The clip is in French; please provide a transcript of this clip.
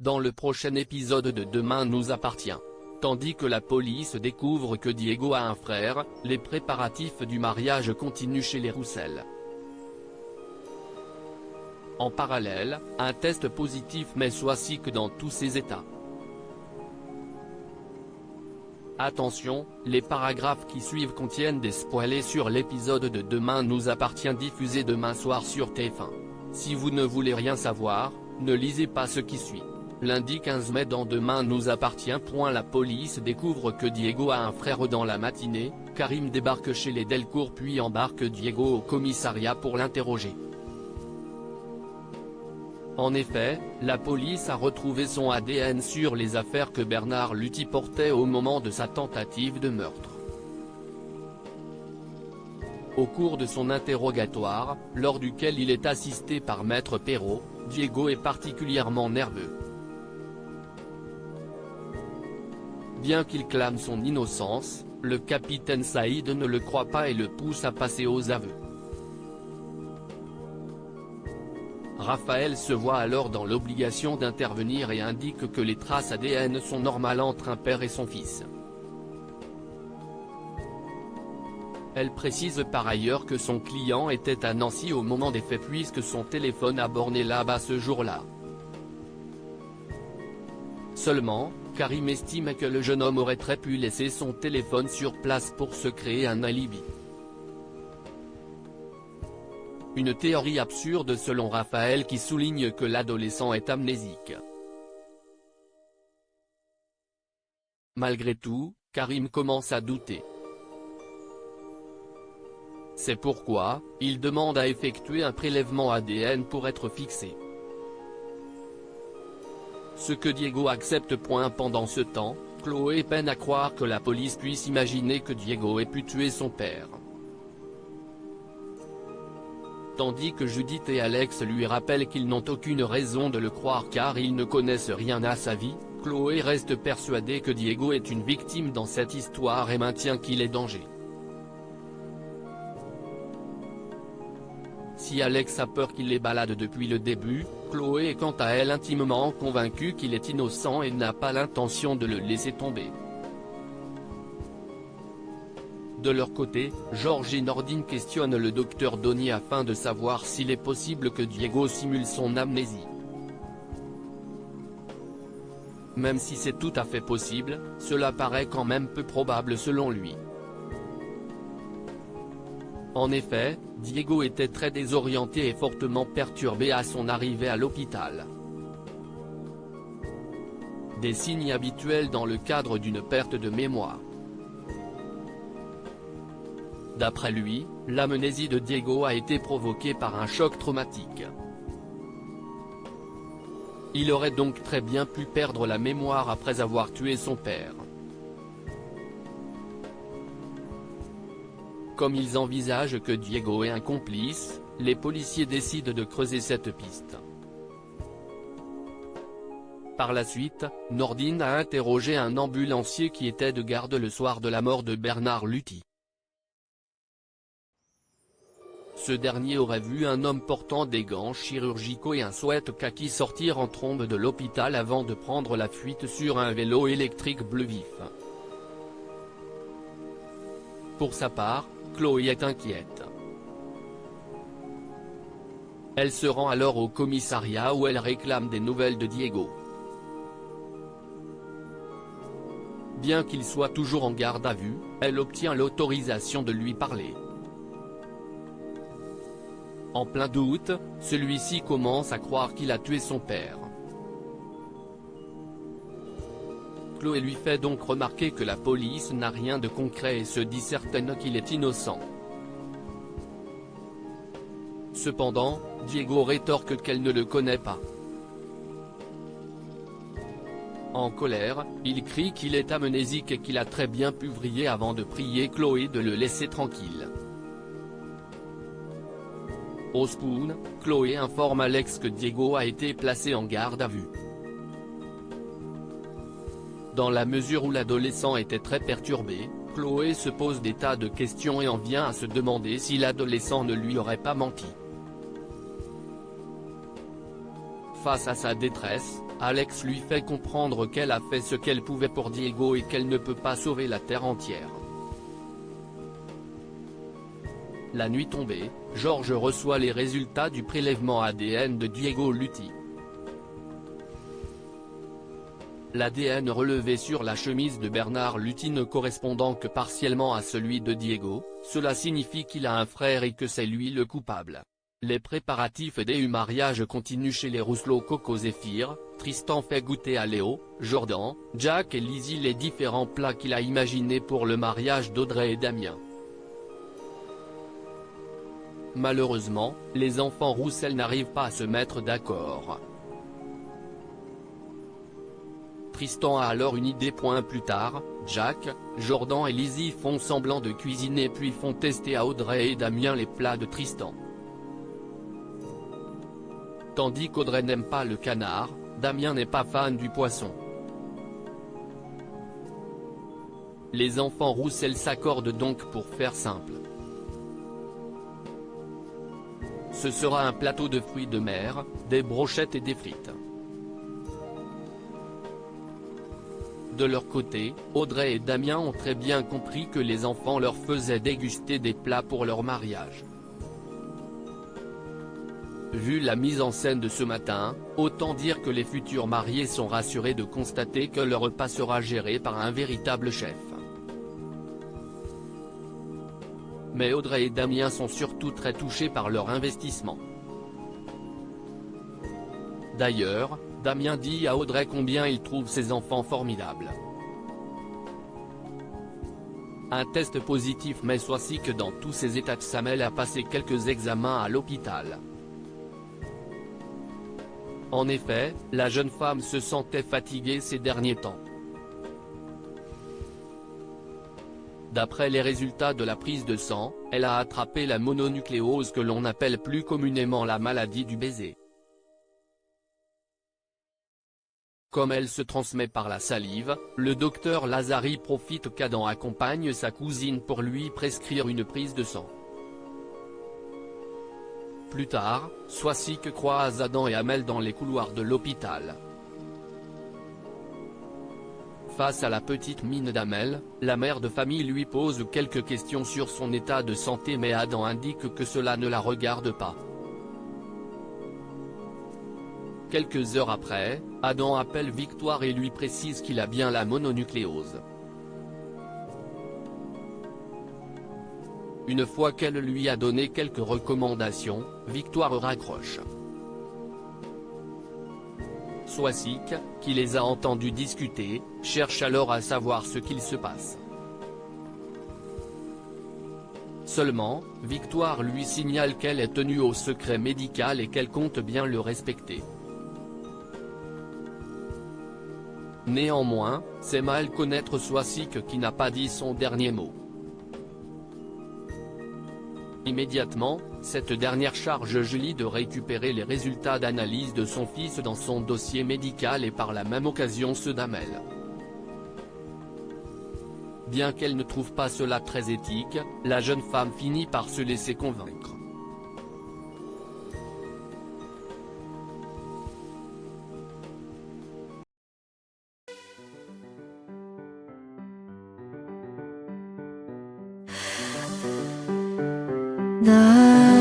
dans le prochain épisode de Demain nous appartient. Tandis que la police découvre que Diego a un frère, les préparatifs du mariage continuent chez les Roussel. En parallèle, un test positif met Soisic dans tous ses états. Attention, les paragraphes qui suivent contiennent des spoilers sur l'épisode de Demain nous appartient diffusé demain soir sur TF1. Si vous ne voulez rien savoir, ne lisez pas ce qui suit. Lundi 15 mai dans Demain nous appartient. La police découvre que Diego a un frère dans la matinée, Karim débarque chez les Delcourt puis embarque Diego au commissariat pour l'interroger. En effet, la police a retrouvé son ADN sur les affaires que Bernard Luthi portait au moment de sa tentative de meurtre. Au cours de son interrogatoire, lors duquel il est assisté par Maître Perrault, Diego est particulièrement nerveux. Bien qu'il clame son innocence, le capitaine Saïd ne le croit pas et le pousse à passer aux aveux. Raphaël se voit alors dans l'obligation d'intervenir et indique que les traces ADN sont normales entre un père et son fils. Elle précise par ailleurs que son client était à Nancy au moment des faits puisque son téléphone a borné là-bas ce jour-là. Seulement, Karim estime que le jeune homme aurait très pu laisser son téléphone sur place pour se créer un alibi. Une théorie absurde selon Raphaël qui souligne que l'adolescent est amnésique. Malgré tout, Karim commence à douter. C'est pourquoi, il demande à effectuer un prélèvement ADN pour être fixé. Ce que Diego accepte. Pendant ce temps, Chloé peine à croire que la police puisse imaginer que Diego ait pu tuer son père. Tandis que Judith et Alex lui rappellent qu'ils n'ont aucune raison de le croire car ils ne connaissent rien à sa vie, Chloé reste persuadée que Diego est une victime dans cette histoire et maintient qu'il est danger. Si Alex a peur qu'il les balade depuis le début, Chloé est quant à elle intimement convaincue qu'il est innocent et n'a pas l'intention de le laisser tomber. De leur côté, Georges et Nordine questionnent le docteur Donny afin de savoir s'il est possible que Diego simule son amnésie. Même si c'est tout à fait possible, cela paraît quand même peu probable selon lui. En effet, Diego était très désorienté et fortement perturbé à son arrivée à l'hôpital. Des signes habituels dans le cadre d'une perte de mémoire. D'après lui, l'amnésie de Diego a été provoquée par un choc traumatique. Il aurait donc très bien pu perdre la mémoire après avoir tué son père. Comme ils envisagent que Diego est un complice, les policiers décident de creuser cette piste. Par la suite, Nordine a interrogé un ambulancier qui était de garde le soir de la mort de Bernard Luthi. Ce dernier aurait vu un homme portant des gants chirurgicaux et un sweat kaki sortir en trombe de l'hôpital avant de prendre la fuite sur un vélo électrique bleu vif. Pour sa part, Chloé est inquiète. Elle se rend alors au commissariat où elle réclame des nouvelles de Diego. Bien qu'il soit toujours en garde à vue, elle obtient l'autorisation de lui parler. En plein doute, celui-ci commence à croire qu'il a tué son père. Chloé lui fait donc remarquer que la police n'a rien de concret et se dit certaine qu'il est innocent. Cependant, Diego rétorque qu'elle ne le connaît pas. En colère, il crie qu'il est amnésique et qu'il a très bien pu vriller avant de prier Chloé de le laisser tranquille. Au Spoon, Chloé informe Alex que Diego a été placé en garde à vue. Dans la mesure où l'adolescent était très perturbé, Chloé se pose des tas de questions et en vient à se demander si l'adolescent ne lui aurait pas menti. Face à sa détresse, Alex lui fait comprendre qu'elle a fait ce qu'elle pouvait pour Diego et qu'elle ne peut pas sauver la terre entière. La nuit tombée, George reçoit les résultats du prélèvement ADN de Diego Lutti. L'ADN relevé sur la chemise de Bernard Lutti ne correspondant que partiellement à celui de Diego, cela signifie qu'il a un frère et que c'est lui le coupable. Les préparatifs du mariage continuent chez les Rousselot. Coco Zéphyr, Tristan fait goûter à Léo, Jordan, Jack et Lizzie les différents plats qu'il a imaginés pour le mariage d'Audrey et Damien. Malheureusement, les enfants Roussel n'arrivent pas à se mettre d'accord. Tristan a alors une idée. Plus tard, Jack, Jordan et Lizzie font semblant de cuisiner puis font tester à Audrey et Damien les plats de Tristan. Tandis qu'Audrey n'aime pas le canard, Damien n'est pas fan du poisson. Les enfants Roussel s'accordent donc pour faire simple. Ce sera un plateau de fruits de mer, des brochettes et des frites. De leur côté, Audrey et Damien ont très bien compris que les enfants leur faisaient déguster des plats pour leur mariage. Vu la mise en scène de ce matin, autant dire que les futurs mariés sont rassurés de constater que leur repas sera géré par un véritable chef. Mais Audrey et Damien sont surtout très touchés par leur investissement. D'ailleurs, Damien dit à Audrey combien il trouve ses enfants formidables. Un test positif met Soisic dans tous ses états. Samel a passé quelques examens à l'hôpital. En effet, la jeune femme se sentait fatiguée ces derniers temps. D'après les résultats de la prise de sang, elle a attrapé la mononucléose que l'on appelle plus communément la maladie du baiser. Comme elle se transmet par la salive, le docteur Lazari profite qu'Adam accompagne sa cousine pour lui prescrire une prise de sang. Plus tard, Soisic croise Adam et Amel dans les couloirs de l'hôpital. Face à la petite mine d'Amel, la mère de famille lui pose quelques questions sur son état de santé mais Adam indique que cela ne la regarde pas. Quelques heures après, Adam appelle Victoire et lui précise qu'il a bien la mononucléose. Une fois qu'elle lui a donné quelques recommandations, Victoire raccroche. Soisic, qui les a entendus discuter, cherche alors à savoir ce qu'il se passe. Seulement, Victoire lui signale qu'elle est tenue au secret médical et qu'elle compte bien le respecter. Néanmoins, c'est mal connaître Soisic qui n'a pas dit son dernier mot. Immédiatement, cette dernière charge Julie de récupérer les résultats d'analyse de son fils dans son dossier médical et par la même occasion ceux d'Amel. Bien qu'elle ne trouve pas cela très éthique, la jeune femme finit par se laisser convaincre. 나